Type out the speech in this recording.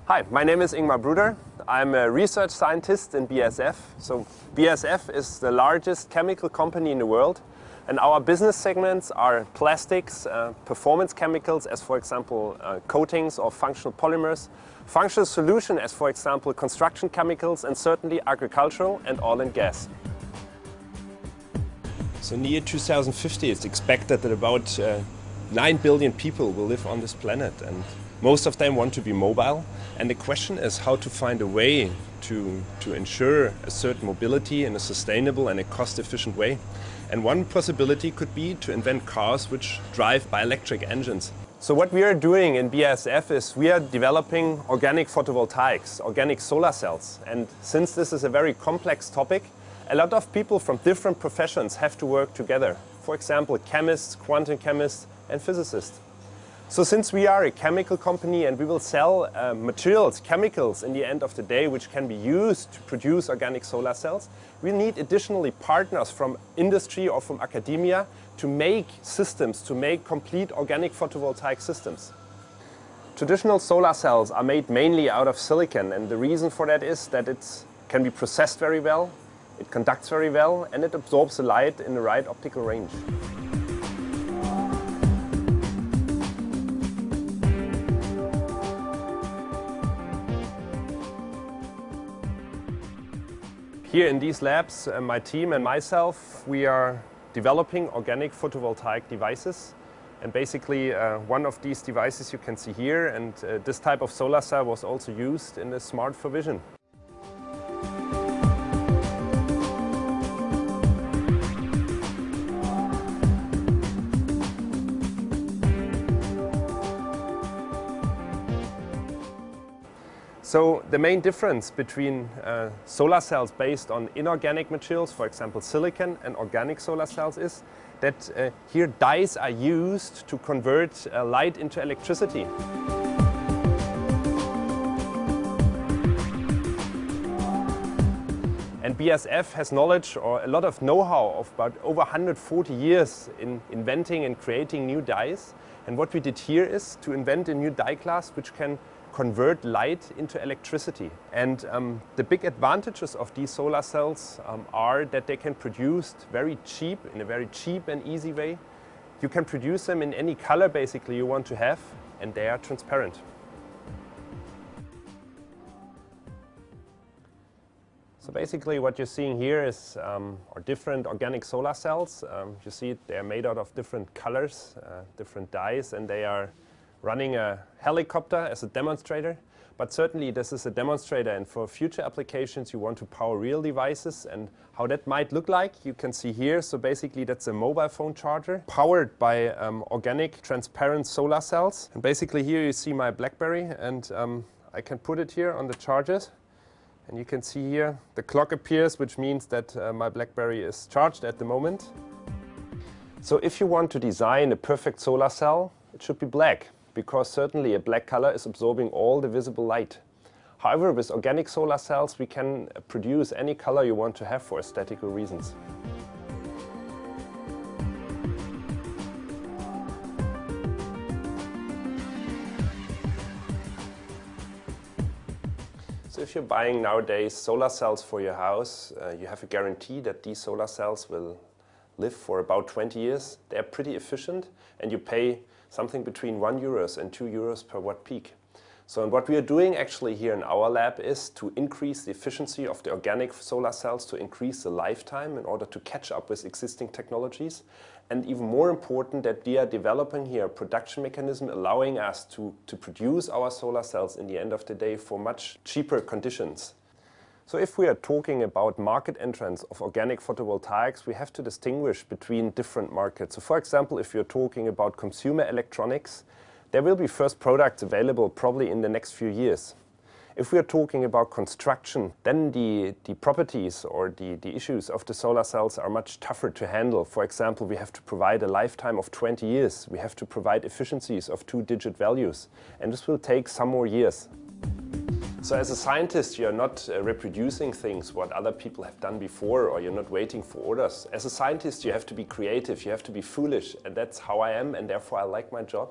Hi, my name is Ingmar Bruder. I'm a research scientist in BASF. So BASF is the largest chemical company in the world, and our business segments are plastics, performance chemicals as for example coatings or functional polymers, functional solution as for example construction chemicals, and certainly agricultural and oil and gas. So in the year 2050 it's expected that about 9 billion people will live on this planet, and most of them want to be mobile. And the question is how to find a way to ensure a certain mobility in a sustainable and a cost-efficient way. And one possibility could be to invent cars which drive by electric engines. So what we are doing in BASF is we are developing organic photovoltaics, organic solar cells. And since this is a very complex topic, a lot of people from different professions have to work together. For example, chemists, quantum chemists, and physicists. So since we are a chemical company and we will sell materials, chemicals in the end of the day which can be used to produce organic solar cells, we need additionally partners from industry or from academia to make systems, to make complete organic photovoltaic systems. Traditional solar cells are made mainly out of silicon, and the reason for that is that it can be processed very well, it conducts very well, and it absorbs the light in the right optical range. Here in these labs, my team and myself, we are developing organic photovoltaic devices. And basically one of these devices you can see here, and this type of solar cell was also used in the Smart for Vision. So the main difference between solar cells based on inorganic materials, for example silicon, and organic solar cells is that here dyes are used to convert light into electricity. And BASF has knowledge or a lot of know-how of about over 140 years in inventing and creating new dyes. And what we did here is to invent a new dye class which can convert light into electricity. And the big advantages of these solar cells are that they can produce very cheap, in a very cheap and easy way. You can produce them in any color basically you want to have, and they are transparent. So basically what you're seeing here is are different organic solar cells. You see they are made out of different colors, different dyes, and they are running a helicopter as a demonstrator. But certainly this is a demonstrator, and for future applications you want to power real devices, and how that might look like you can see here. So basically that's a mobile phone charger powered by organic transparent solar cells. And basically here you see my BlackBerry, and I can put it here on the chargers. And you can see here the clock appears, which means that my BlackBerry is charged at the moment. So if you want to design a perfect solar cell, it should be black, because certainly a black color is absorbing all the visible light. However, with organic solar cells we can produce any color you want to have for aesthetical reasons. So if you're buying nowadays solar cells for your house, you have a guarantee that these solar cells will live for about 20 years. They're pretty efficient, and you pay something between €1 and €2 per watt peak. So and what we are doing actually here in our lab is to increase the efficiency of the organic solar cells, to increase the lifetime in order to catch up with existing technologies. And even more important, that we are developing here a production mechanism allowing us to produce our solar cells in the end of the day for much cheaper conditions. So if we are talking about market entrance of organic photovoltaics, we have to distinguish between different markets. So for example, if you're talking about consumer electronics, there will be first products available probably in the next few years. If we are talking about construction, then the properties or the issues of the solar cells are much tougher to handle. For example, we have to provide a lifetime of 20 years. We have to provide efficiencies of 2-digit values, and this will take some more years. So as a scientist, you're not reproducing things what other people have done before, or you're not waiting for orders. As a scientist, you have to be creative, you have to be foolish, and that's how I am, and therefore I like my job.